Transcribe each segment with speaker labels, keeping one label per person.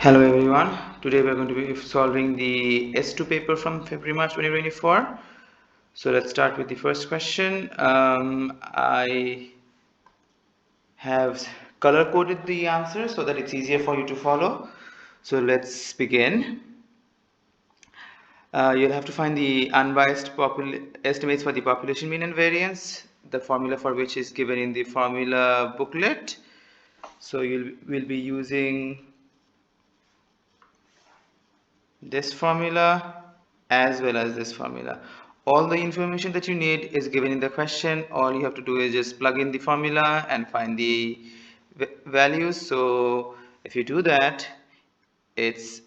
Speaker 1: Hello everyone. Today we are going to be solving the S2 paper from February-March 2024. So let's start with the first question. I have color coded the answer so that it's easier for you to follow. So let's begin. You'll have to find the unbiased estimates for the population mean and variance, the formula for which is given in the formula booklet. So we'll be using this formula as well as this formula. All the information that you need is given in the question. All you have to do is just plug in the formula and find the values. So if you do that, it's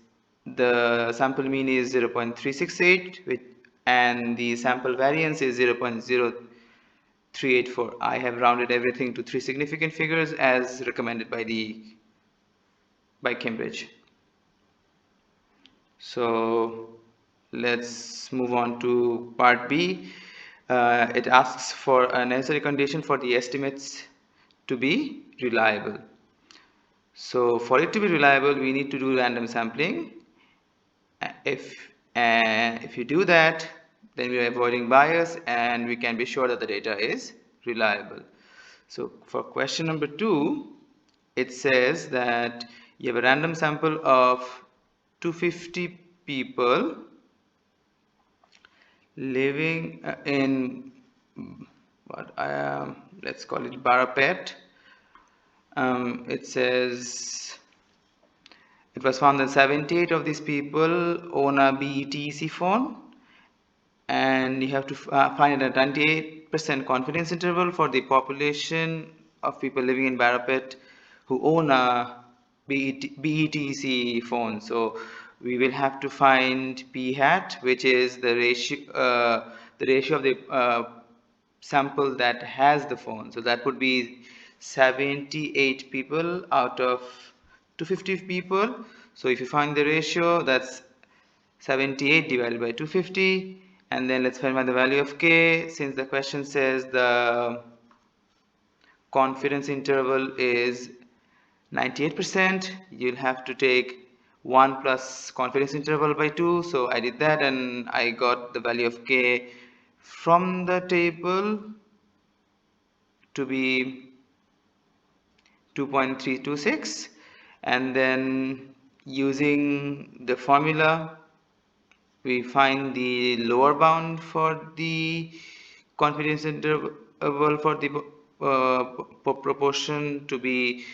Speaker 1: the sample mean is 0.368 and the sample variance is 0.0384. I have rounded everything to 3 significant figures as recommended by Cambridge. So let's move on to part B. It asks for a necessary condition for the estimates to be reliable. So for it to be reliable, we need to do random sampling. If you do that, then we are avoiding bias and we can be sure that the data is reliable. So for question number 2, it says that you have a random sample of 250 people living in what let's call it Barapet. It says it was found that 78 of these people own a BETC phone, and you have to find a 98% confidence interval for the population of people living in Barapet who own a BETC phone. So we will have to find P hat, which is the ratio of the sample that has the phone. So that would be 78 people out of 250 people. So if you find the ratio, that's 78 divided by 250, and then let's find the value of k. Since the question says the confidence interval is 98%, you'll have to take 1 plus confidence interval by 2. So I did that and I got the value of k from the table to be 2.326, and then using the formula we find the lower bound for the confidence interval for the proportion to be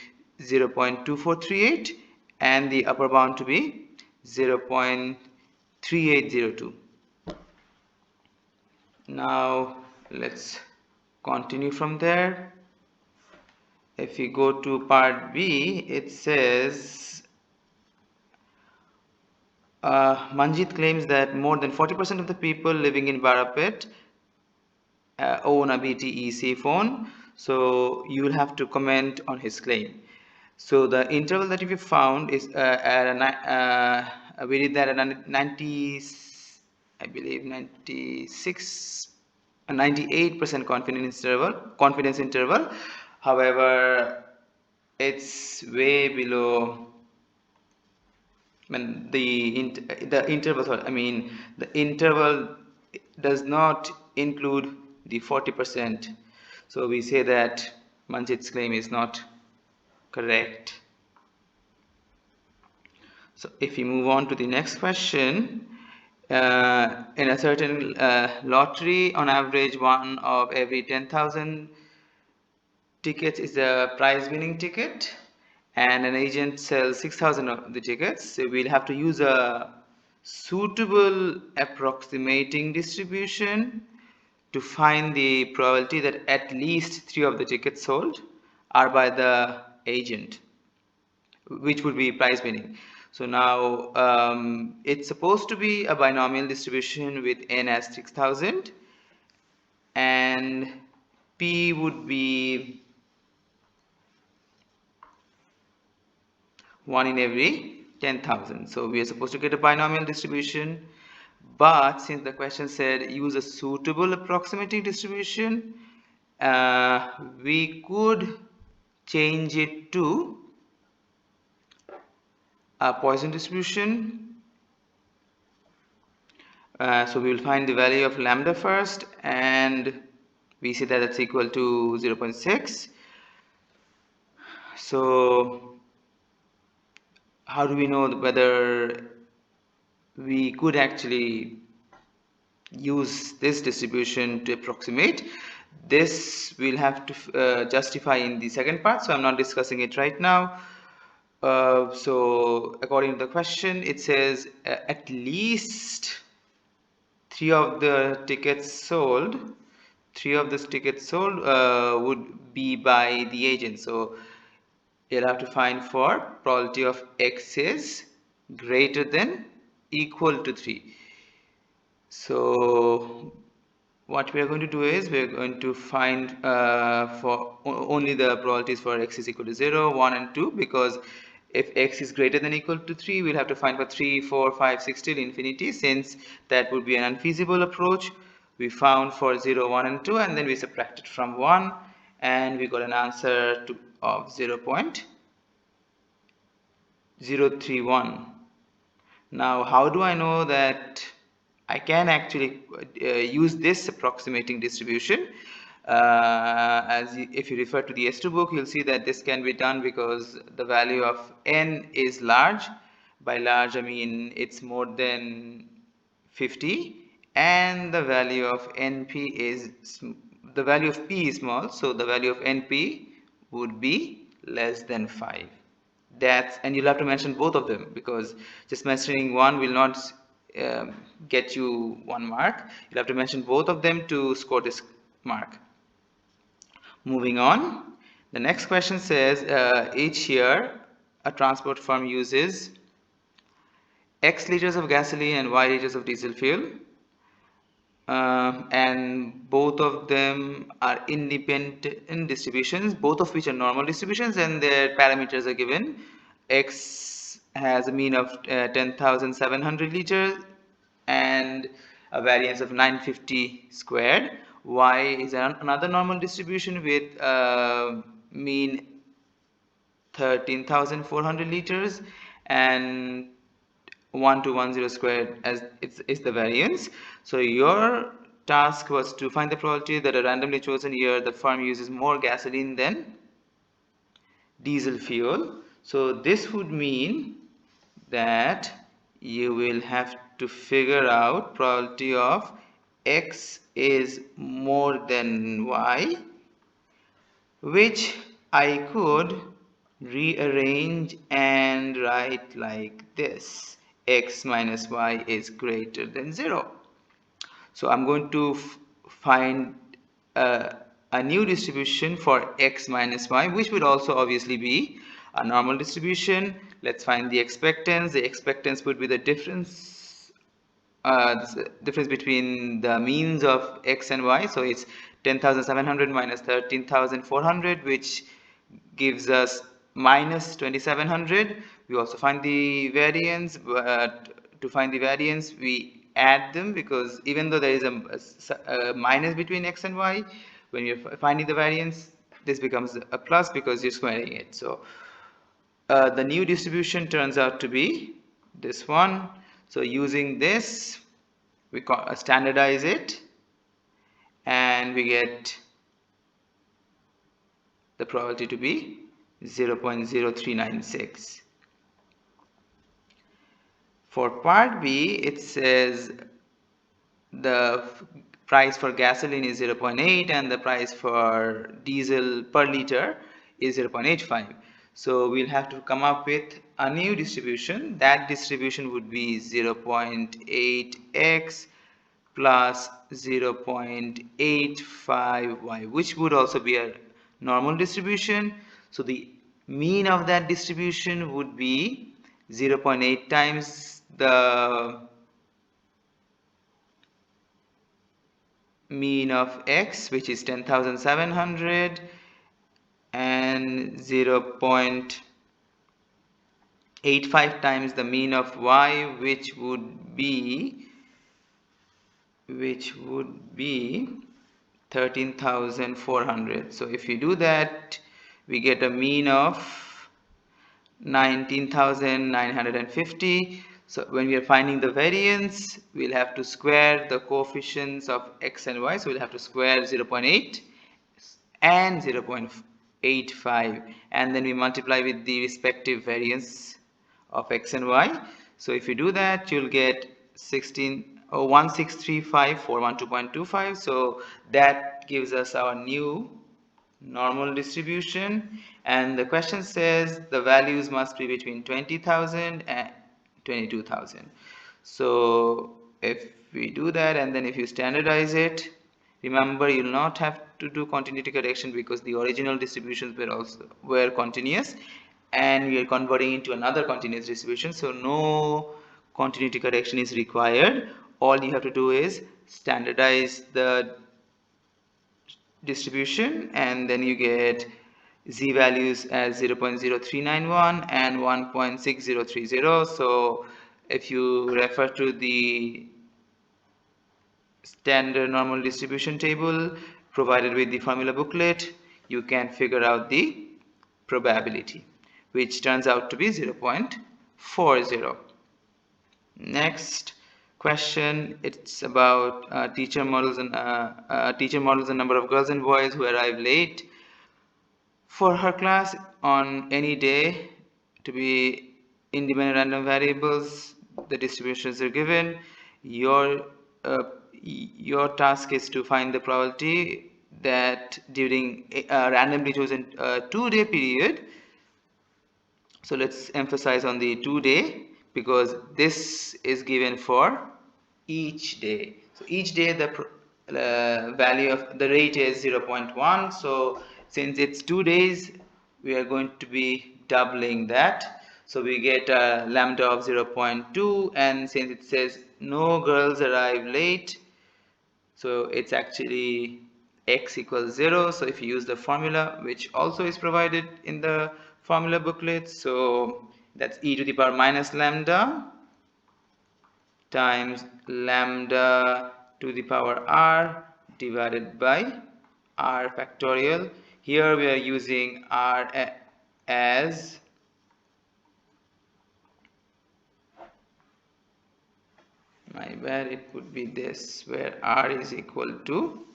Speaker 1: 0.2438 and the upper bound to be 0.3802. Now let's continue from there. If we go to part B, it says Manjit claims that more than 40% of the people living in Barapet own a BTEC phone. So you will have to comment on his claim. So the interval that we found is we did that at 90, I believe 96, 98% confidence interval. However, it's way below when the interval does not include the 40%. So we say that Manjit's claim is not correct. So if we move on to the next question, in a certain lottery, on average, one of every 10,000 tickets is a prize winning ticket, and an agent sells 6,000 of the tickets. So we'll have to use a suitable approximating distribution to find the probability that at least 3 of the tickets sold are by the agent, which would be prize winning. So now it's supposed to be a binomial distribution with n as 6,000 and p would be 1 in every 10,000. So we are supposed to get a binomial distribution, but since the question said use a suitable approximating distribution, we could change it to a Poisson distribution. So we will find the value of lambda first, and we see that it's equal to 0.6. So how do we know whether we could actually use this distribution to approximate? This we'll have to justify in the second part, so I'm not discussing it right now. So according to the question, it says at least three of the tickets sold would be by the agent. So you'll have to find for probability of x is greater than equal to 3. So what we are going to do is we are going to find for only the probabilities for x is equal to 0, 1 and 2, because if x is greater than equal to 3, we'll have to find for 3, 4, 5, 6 till infinity. Since that would be an unfeasible approach, we found for 0, 1 and 2, and then we subtracted from 1, and we got an answer of 0.031. Now, how do I know that I can actually use this approximating distribution? If you refer to the S2 book, you'll see that this can be done because the value of n is large. By large, I mean it's more than 50, and the value of np is the value of p is small, so the value of np would be less than 5. And you'll have to mention both of them, because just mentioning one will not get you 1 mark. You'll have to mention both of them to score this mark. Moving on, the next question says each year a transport firm uses x liters of gasoline and y liters of diesel fuel, and both of them are independent distributions, both of which are normal distributions, and their parameters are given. X has a mean of 10,700 liters and a variance of 950 squared. Y is another normal distribution with mean 13,400 liters and 1210 squared as is the variance. So your task was to find the probability that a randomly chosen year the firm uses more gasoline than diesel fuel. So this would mean that you will have to figure out probability of x is more than y, which I could rearrange and write like this: x minus y is greater than 0. So I'm going to find a new distribution for x minus y, which would also obviously be a normal distribution. Let's find the expectance. The expectance would be the difference between the means of x and y. So it's 10,700 minus 13,400, which gives us minus 2,700. We also find the variance, but to find the variance we add them, because even though there is a minus between x and y, when you're finding the variance, this becomes a plus because you're squaring it. So the new distribution turns out to be this one. So using this, we standardize it, and we get the probability to be 0.0396. For part B, it says the price for gasoline is 0.8 and the price for diesel per liter is 0.85. So we'll have to come up with a new distribution. That distribution would be 0.8x plus 0.85y, which would also be a normal distribution. So the mean of that distribution would be 0.8 times the mean of x, which is 10,700, and 0.85 times the mean of y, which would be 13,400. So if you do that, we get a mean of 19,950. So when we are finding the variance, we'll have to square the coefficients of x and y. So we'll have to square 0.8 and 0.85, and then we multiply with the respective variance of x and y. So if you do that, you'll get 16,163,541.225. So that gives us our new normal distribution, and the question says the values must be between 20,000 and 22,000. So if we do that, and then if you standardize it, remember you'll not have to do continuity correction because the original distributions were continuous, and we are converting into another continuous distribution, so no continuity correction is required. All you have to do is standardize the distribution, and then you get z values as 0.0391 and 1.6030. So if you refer to the standard normal distribution table provided with the formula booklet, you can figure out the probability, which turns out to be 0.40. Next question, it's about teacher models and number of girls and boys who arrive late for her class on any day to be independent random variables. The distributions are given. Your task is to find the probability that during a randomly chosen 2-day period. So let's emphasize on the 2-day because this is given for each day. So each day the value of the rate is 0.1. So since it's 2 days, we are going to be doubling that. So we get a lambda of 0.2, and since it says no girls arrive late, so it's actually x equals 0. So if you use the formula, which also is provided in the formula booklet, so that's e to the power minus lambda times lambda to the power r divided by r factorial. Here we are using r as my bad, it would be this, where r is equal to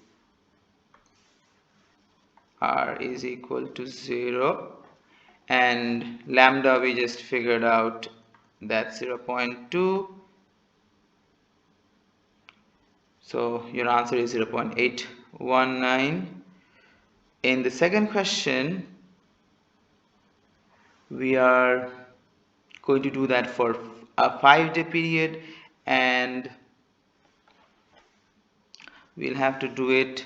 Speaker 1: 0, and lambda we just figured out, that's 0.2. so your answer is 0.819. In the second question, we are going to do that for a 5-day period, and we'll have to do it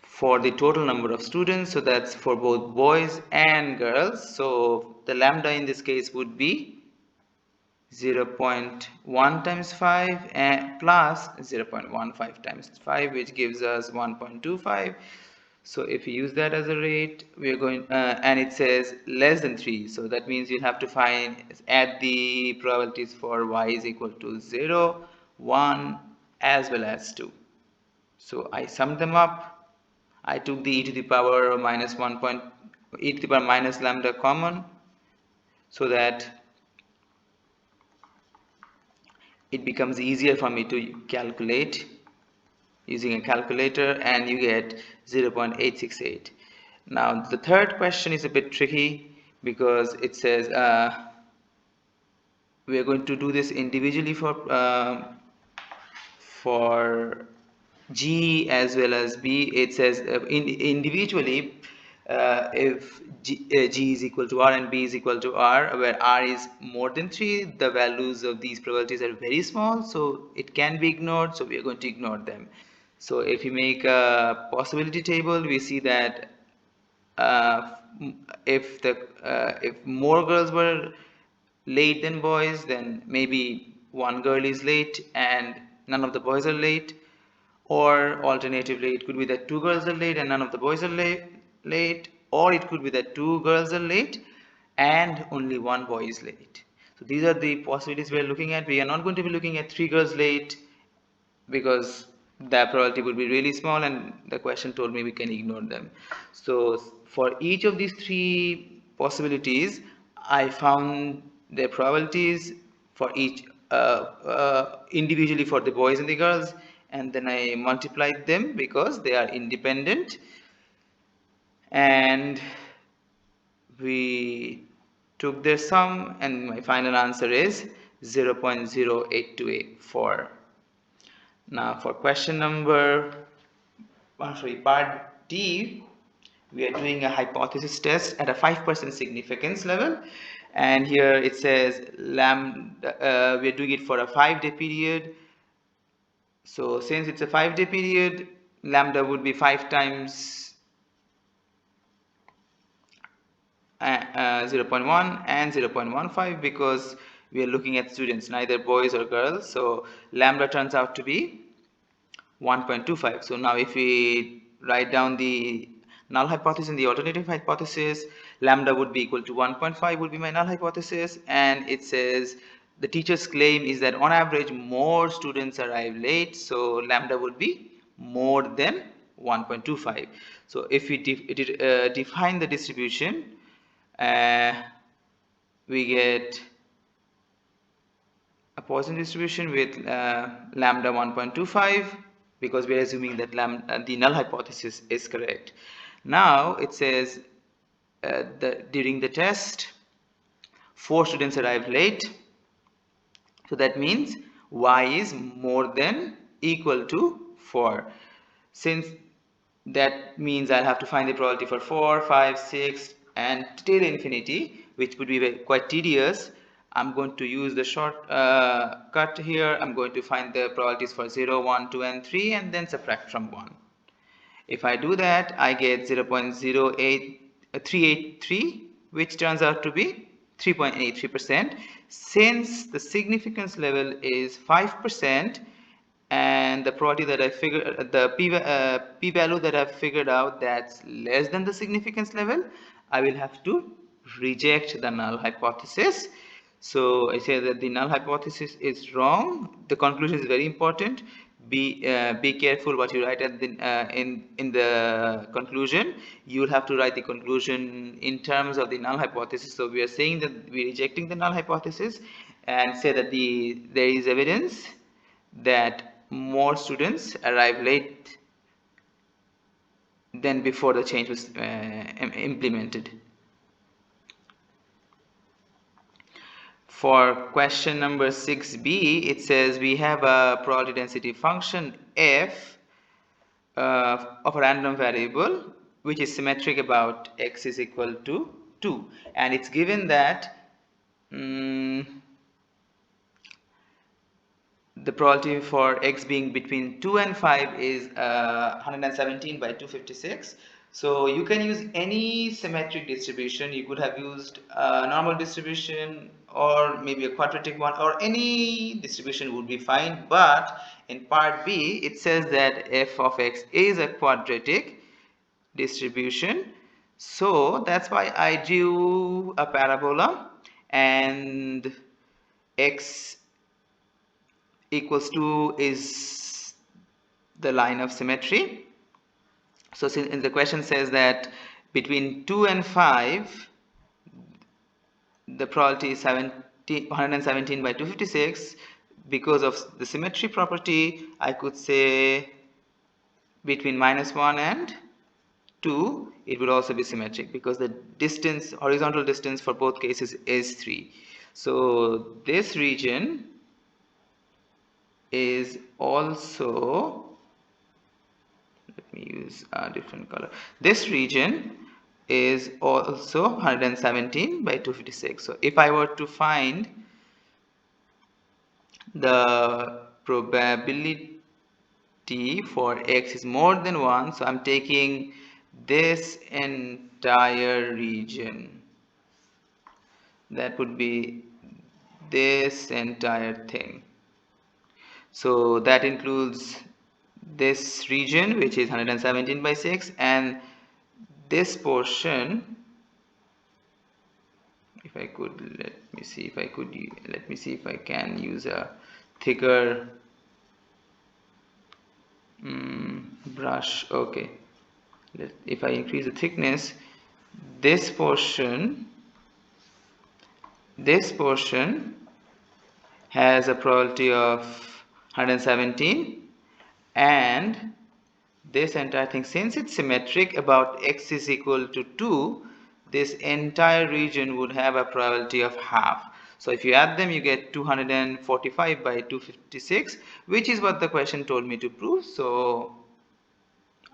Speaker 1: for the total number of students, so that's for both boys and girls. So the lambda in this case would be 0.1 times 5 and plus 0.15 times 5, which gives us 1.25. So if you use that as a rate, we are going and it says less than 3, so that means you have to add the probabilities for y is equal to 0, 1 as well as 2. So I summed them up. I took the e to the power minus e to the power minus lambda common, so that it becomes easier for me to calculate using a calculator, and you get 0.868. Now the third question is a bit tricky because it says we are going to do this individually for G as well as B. It says individually if G is equal to R and B is equal to R, where R is more than 3, the values of these probabilities are very small, so it can be ignored, so we are going to ignore them. So if you make a possibility table, we see that uh, if more girls were late than boys, then maybe one girl is late and none of the boys are late, or alternatively it could be that two girls are late and none of the boys are late, or it could be that two girls are late and only one boy is late. So these are the possibilities we are looking at. We are not going to be looking at three girls late because the probability would be really small, and the question told me we can ignore them. So for each of these three possibilities, I found their probabilities for each individually for the boys and the girls, and then I multiplied them because they are independent, and we took their sum, and my final answer is 0.08284. Now for question number, part D, we are doing a hypothesis test at a 5% significance level, and here it says lambda, we are doing it for a 5-day period. So since it's a 5-day period, lambda would be 5 times 0.1 and 0.15, because we are looking at students, neither boys or girls, so lambda turns out to be 1.25. So now if we write down the null hypothesis and the alternative hypothesis, lambda would be equal to 1.5 would be my null hypothesis, and it says the teacher's claim is that on average more students arrive late, so lambda would be more than 1.25. So if we define the distribution, uh, we get a Poisson distribution with lambda 1.25, because we are assuming that the null hypothesis is correct. Now it says during the test 4 students arrived late, so that means y is more than equal to 4. Since that means I'll have to find the probability for 4, 5, 6 and till infinity, which would be quite tedious. I'm going to use the short cut here. I'm going to find the probabilities for 0, 1, 2 and 3 and then subtract from 1. If I do that, I get 0.08383, which turns out to be 3.83%. Since the significance level is 5%, and the probability that I figured, the p value that I've figured out, that's less than the significance level, I will have to reject the null hypothesis. So I say that the null hypothesis is wrong. The conclusion is very important. Be careful what you write at the, in the conclusion. You will have to write the conclusion in terms of the null hypothesis. So we are saying that we are rejecting the null hypothesis and say that there is evidence that more students arrive late than before the change was implemented. For question number 6b, it says we have a probability density function f of a random variable which is symmetric about x is equal to 2, and it's given that the probability for x being between 2 and 5 is 117 by 256. So you can use any symmetric distribution. You could have used a normal distribution or maybe a quadratic one, or any distribution would be fine. But in part B, it says that f of x is a quadratic distribution. So that's why I drew a parabola, and x equals 2 is the line of symmetry. So since the question says that between 2 and 5 the probability is 117 by 256, because of the symmetry property I could say between -1 and 2 it would also be symmetric, because the distance, horizontal distance for both cases is 3. So this region is also, let me use a different color, this region is also 117 by 256. So if I were to find the probability for x is more than 1, so I'm taking this entire region, that would be this entire thing. So that includes this region, which is 117 by 6, and this portion. If I could, let me see if I can use a thicker brush. Okay, if I increase the thickness, this portion this portion has a probability of 117, and this entire thing, since it's symmetric about x is equal to 2, this entire region would have a probability of half. So if you add them, you get 245 by 256, which is what the question told me to prove. So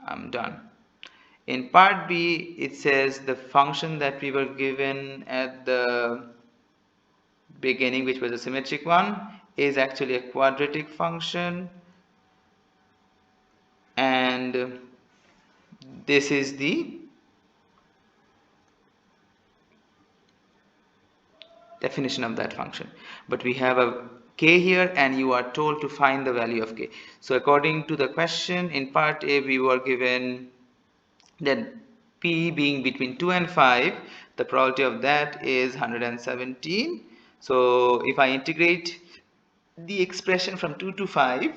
Speaker 1: I'm done. In part B, it says the function that we were given at the beginning, which was a symmetric one, is actually a quadratic function, and this is the definition of that function. But we have a k here, and you are told to find the value of k. So according to the question in part A, we were given that p being between 2 and 5, the probability of that is 117. So if I integrate the expression from 2 to 5,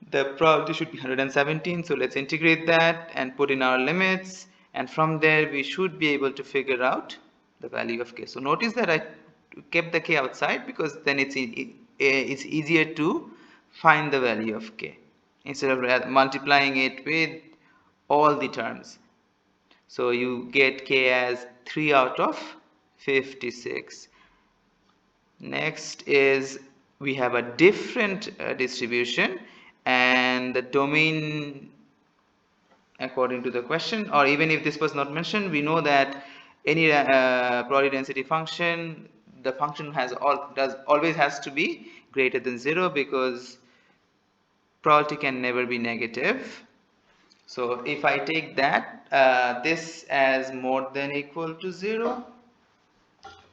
Speaker 1: the probability should be 117. So let's integrate that and put in our limits, and from there we should be able to figure out the value of k. So notice that I kept the k outside because then it's easier to find the value of k instead of multiplying it with all the terms. So you get k as 3 out of 56. Next is we have a different distribution, and the domain, according to the question, or even if this was not mentioned, we know that any probability density function, the function always has to be greater than 0, because probability can never be negative. So if I take that this as more than equal to 0,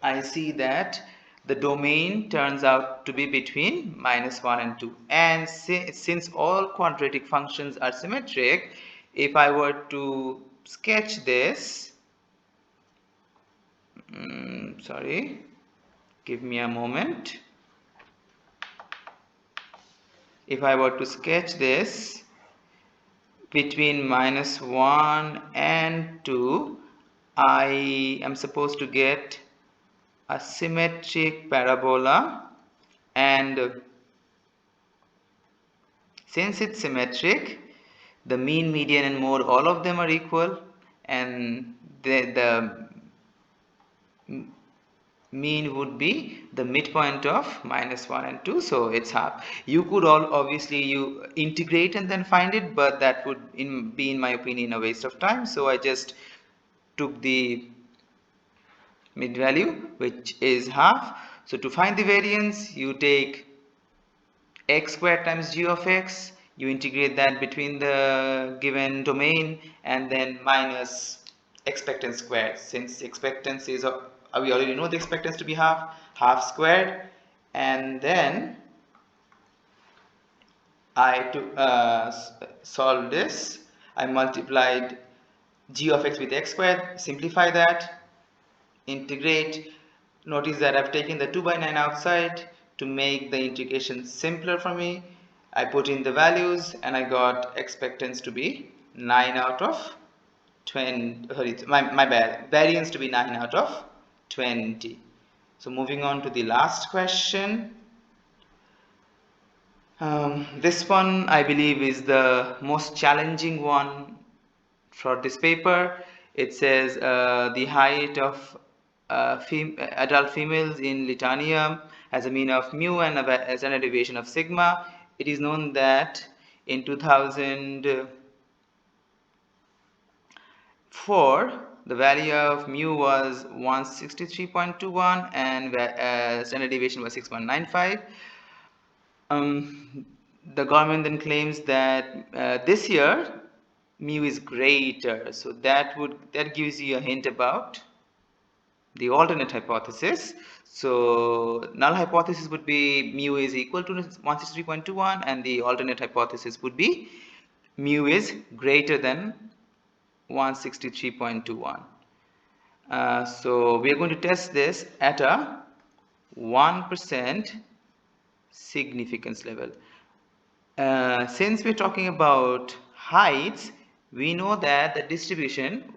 Speaker 1: I see that the domain turns out to be between -1 and 2. And since all quadratic functions are symmetric, if I were to sketch this, sorry, give me a moment. If I were to sketch this between -1 and 2, I am supposed to get a symmetric parabola, and since it's symmetric, the mean, median and mode, all of them are equal, and the mean would be the midpoint of -1 and 2, so it's half. You could obviously you integrate and then find it, but that would be, in my opinion, a waste of time. So I just took the mid value, which is half. So to find the variance, you take x squared times g of x, you integrate that between the given domain, and then minus expectance squared. Since expectance is we already know the expectance to be half squared, and then I took solve this. I multiplied g of x with x squared, simplify that, integrate. Notice that I've taken the 2 by 9 outside to make the integration simpler for me. I put in the values and I got expectance to be 9 out of 20. Sorry, my bad, variance to be 9 out of 20. So moving on to the last question. This one I believe is the most challenging one for this paper. It says the height of adult females in Lithuania has a mean of mu and a standard deviation of sigma. It is known that in 2004 the value of mu was 163.21 and standard deviation was 6.95. The government then claims that this year mu is greater, so that gives you a hint about the alternate hypothesis. So null hypothesis would be mu is equal to 163.21, and the alternate hypothesis would be mu is greater than 163.21. So we are going to test this at a 1% significance level. Since we're talking about heights, we know that the distribution,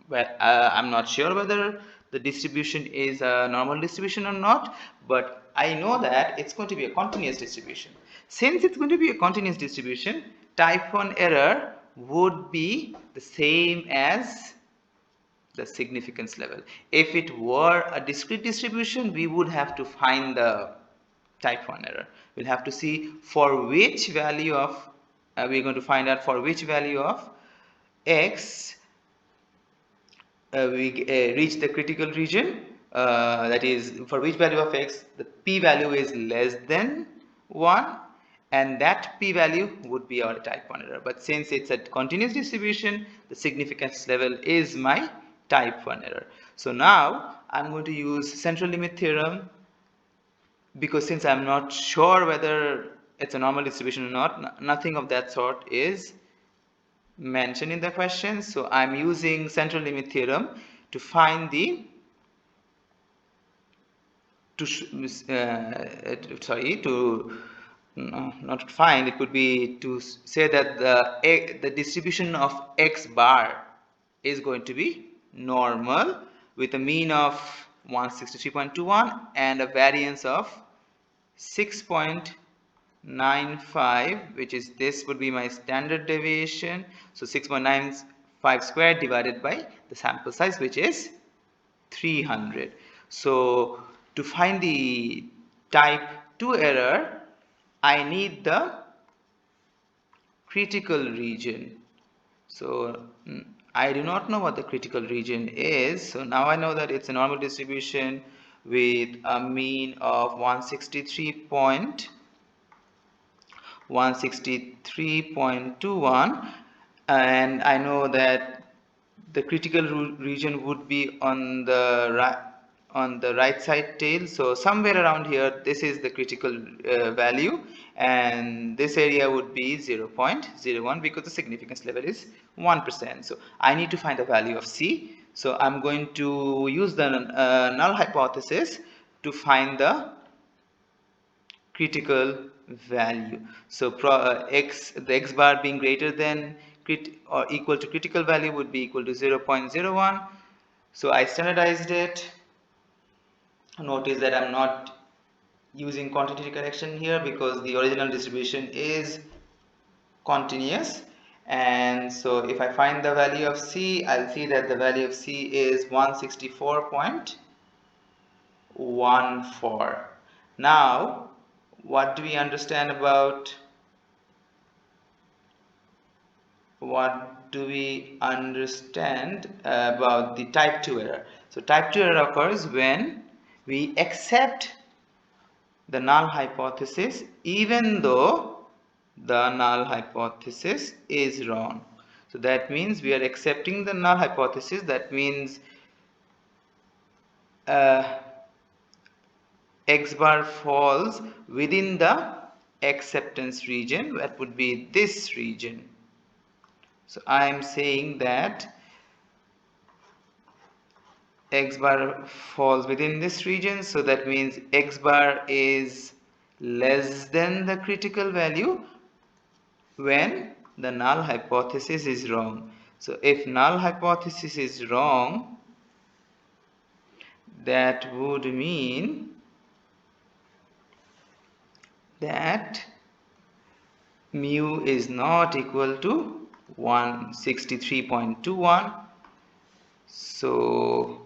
Speaker 1: well, I'm not sure whether the distribution is a normal distribution or not, but I know that it's going to be a continuous distribution. Since it's going to be a continuous distribution, type 1 error would be the same as the significance level. If it were a discrete distribution, we would have to find the type 1 error. We'll have to see for which value of we're going to find out for which value of x we reach the critical region, that is for which value of x the p-value is less than 1, and that p-value would be our type 1 error. But since it's a continuous distribution, the significance level is my type 1 error. So now I'm going to use central limit theorem, because since I'm not sure whether it's a normal distribution or not, nothing of that sort is mentioned in the question. So I'm using central limit theorem to find the not to find, it would be to say that the distribution of x bar is going to be normal with a mean of 163.21 and a variance of 6.95, which is, this would be my standard deviation. So 6.95 squared divided by the sample size, which is 300. So to find the type 2 error, I need the critical region. So I do not know what the critical region is. So now I know that it's a normal distribution with a mean of 163.21, and I know that the critical region would be on the right side tail. So somewhere around here, this is the critical value, and this area would be 0.01 because the significance level is 1%. So I need to find the value of C. So I'm going to use the null hypothesis to find the critical value. So the x bar being greater than or equal to critical value would be equal to 0.01. So I standardized it. Notice that I'm not using quantity correction here because the original distribution is continuous. And so if I find the value of C, I'll see that the value of C is 164.14. Now, what do we understand about the type 2 error? So type 2 error occurs when we accept the null hypothesis even though the null hypothesis is wrong. So that means we are accepting the null hypothesis. That means x bar falls within the acceptance region, that would be this region. So I am saying that x bar falls within this region, so that means x bar is less than the critical value when the null hypothesis is wrong. So if null hypothesis is wrong, that would mean that mu is not equal to 163.21. So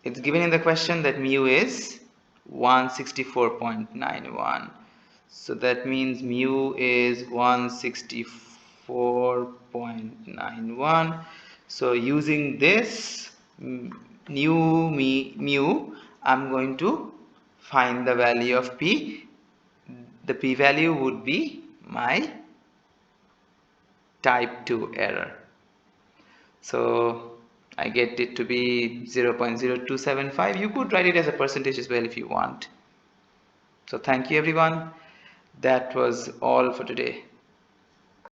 Speaker 1: it's given in the question that mu is 164.91. So that means mu is 164.91. So using this new mu, I'm going to find the value of p. The p-value would be my type 2 error. So I get it to be 0.0275. You could write it as a percentage as well if you want. So thank you everyone. That was all for today.